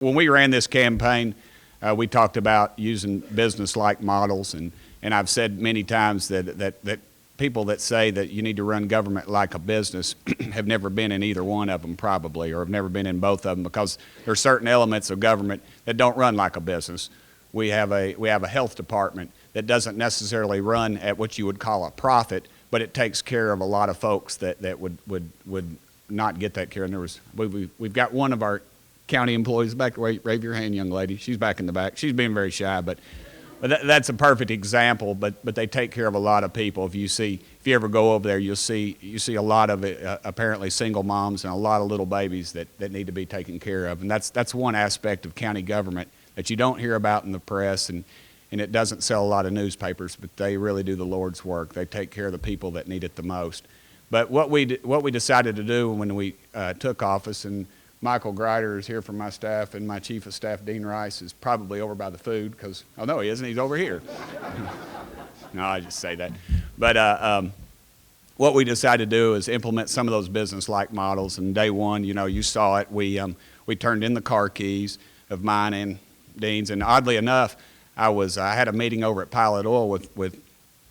When we ran this campaign, we talked about using business-like models, and I've said many times that people that say that you need to run government like a business have never been in either one of them probably, or have never been in both of them, because there are certain elements of government that don't run like a business. We have a health department that doesn't necessarily run at what you would call a profit, but it takes care of a lot of folks that would not get that care. And we've got one of our county employees back. Wave your hand, young lady. She's back in the back. She's being very shy, but that's a perfect example. But they take care of a lot of people. If you ever go over there, you see a lot of apparently single moms and a lot of little babies that need to be taken care of. And that's one aspect of county government that you don't hear about in the press, and it doesn't sell a lot of newspapers, but they really do the Lord's work. They take care of the people that need it the most. But what we decided to do when we took office, and Michael Greider is here from my staff, and my chief of staff, Dean Rice, is probably over by the food, because, oh no, he isn't, he's over here. No, I just say that. But what we decided to do is implement some of those business-like models, and day one, you saw it, we turned in the car keys of mine and Dean's, and oddly enough, I had a meeting over at Pilot Oil with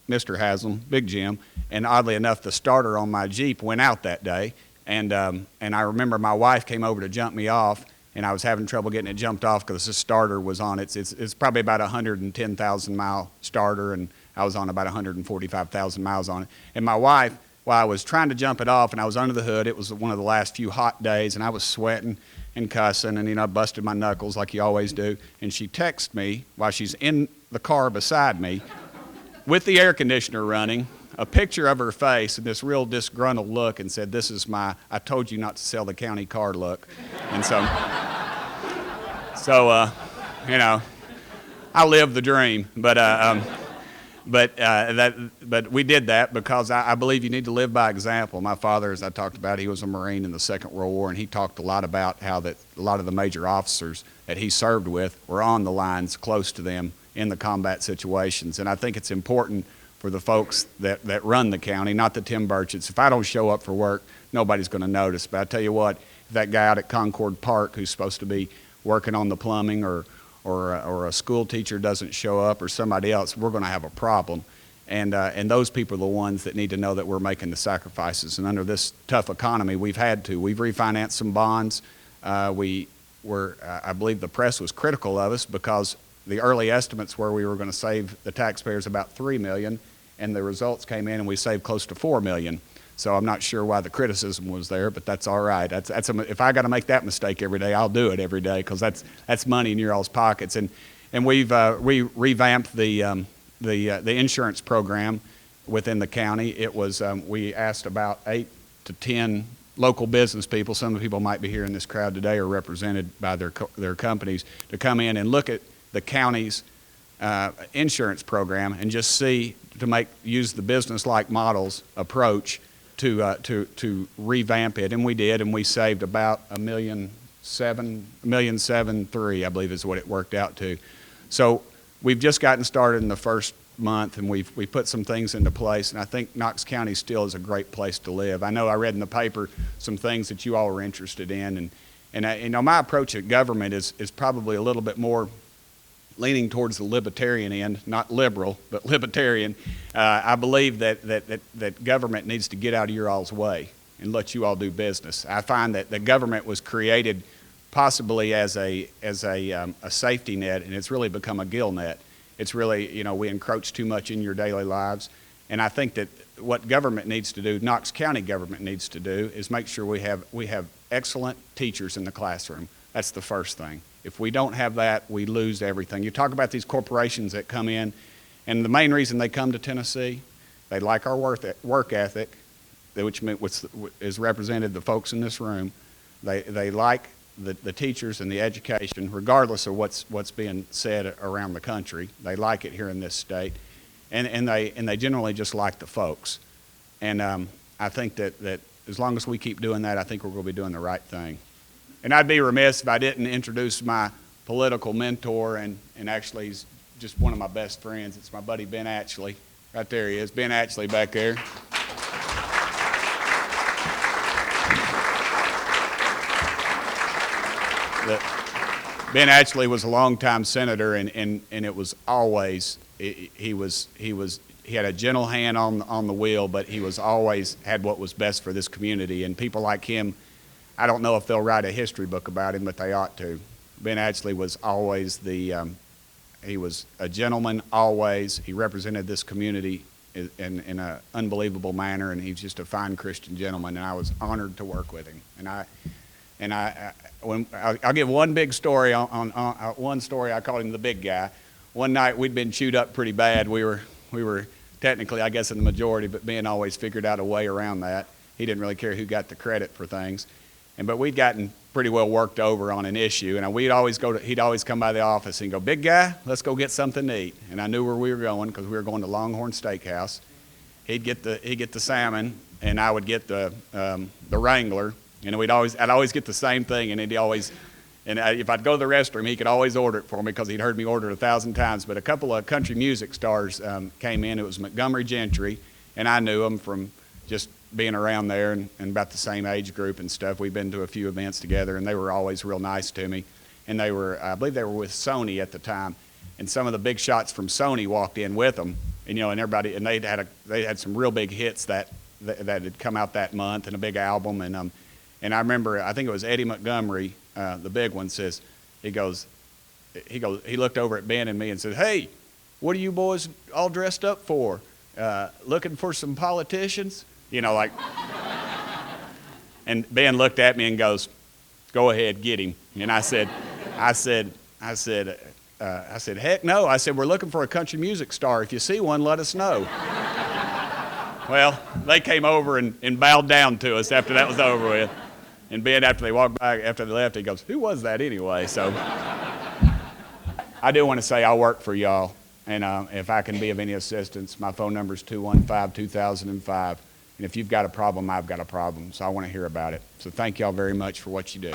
Mr. Haslam, Big Jim, and oddly enough, the starter on my Jeep went out that day. And I remember my wife came over to jump me off, and I was having trouble getting it jumped off because the starter was on. It's probably about a 110,000 mile starter, and I was on about 145,000 miles on it. And my wife, while I was trying to jump it off and I was under the hood, it was one of the last few hot days, and I was sweating and cussing, and I busted my knuckles like you always do. And she texted me while she's in the car beside me with the air conditioner running, a picture of her face and this real disgruntled look, and said, "This is my I told you not to sell the county car look." And so I lived the dream. But we did that because I believe you need to live by example. My father, as I talked about, he was a Marine in the Second World War, and he talked a lot about how that a lot of the major officers that he served with were on the lines close to them in the combat situations. And I think it's important for the folks that run the county, not the Tim Burchetts. If I don't show up for work, nobody's going to notice. But I tell you what, if that guy out at Concord Park who's supposed to be working on the plumbing or a school teacher doesn't show up, or somebody else, we're going to have a problem. And those people are the ones that need to know that we're making the sacrifices. And under this tough economy, we've refinanced some bonds. I believe the press was critical of us because the early estimates were we were going to save the taxpayers about $3 million, and the results came in and we saved close to $4 million. So I'm not sure why the criticism was there, but that's all right. If I got to make that mistake every day, I'll do it every day, because that's money in your all's pockets. And we've revamped the insurance program within the county. It was we asked about 8 to 10 local business people. Some of the people might be here in this crowd today are represented by their companies to come in and look at the county's insurance program and just use the business-like models approach to revamp it. And we did, and we saved about $1,730,000, I believe is what it worked out to. So we've just gotten started in the first month, and we put some things into place, and I think Knox County still is a great place to live. I know I read in the paper some things that you all are interested in, and my approach at government is probably a little bit more leaning towards the libertarian end, not liberal, but libertarian. I believe that government needs to get out of your all's way and let you all do business. I find that the government was created possibly as a safety net, and it's really become a gill net. It's really, we encroach too much in your daily lives. And I think that what government needs to do, Knox County government needs to do, is make sure we have excellent teachers in the classroom. That's the first thing. If we don't have that, we lose everything. You talk about these corporations that come in, and the main reason they come to Tennessee, they like our work ethic, which is represented the folks in this room. They like the teachers and the education, regardless of what's being said around the country. They like it here in this state, and they generally just like the folks. And I think that as long as we keep doing that, I think we're going to be doing the right thing. And I'd be remiss if I didn't introduce my political mentor, and actually he's just one of my best friends. It's my buddy Ben Atchley. Right there he is, Ben Atchley back there. Ben actually was a longtime senator, and it was always, he had a gentle hand on the wheel, but he was always had what was best for this community. And people like him, I don't know if they'll write a history book about him, but they ought to. Ben actually was always he was a gentleman always. He represented this community in an unbelievable manner, and he's just a fine Christian gentleman, and I was honored to work with him. I'll give one big story on one story. I called him the big guy. One night we'd been chewed up pretty bad. We were technically, I guess, in the majority, but Ben always figured out a way around that. He didn't really care who got the credit for things. But we'd gotten pretty well worked over on an issue, and he'd always come by the office and go, "Big guy, let's go get something to eat." And I knew where we were going because we were going to Longhorn Steakhouse. He'd get the salmon, and I would get the Wrangler. And I'd always get the same thing, and if I'd go to the restroom, he could always order it for me because he'd heard me order it 1,000 times. But a couple of country music stars came in. It was Montgomery Gentry, and I knew them from just being around there and about the same age group and stuff. We'd been to a few events together, and they were always real nice to me. And I believe they were with Sony at the time, and some of the big shots from Sony walked in with them, and everybody, and they had some real big hits that had come out that month, and a big album. And I remember, I think it was Eddie Montgomery, the big one, he looked over at Ben and me and said, "Hey, what are you boys all dressed up for? Looking for some politicians?" And Ben looked at me and goes, "Go ahead, get him." And I said, "Heck no." I said, "We're looking for a country music star. If you see one, let us know." Well, they came over and bowed down to us after that was over with. And Ben, after they left, he goes, "Who was that anyway?" So I do want to say I work for y'all, and if I can be of any assistance, my phone number is 215-2005. And if you've got a problem, I've got a problem. So I want to hear about it. So thank y'all very much for what you do.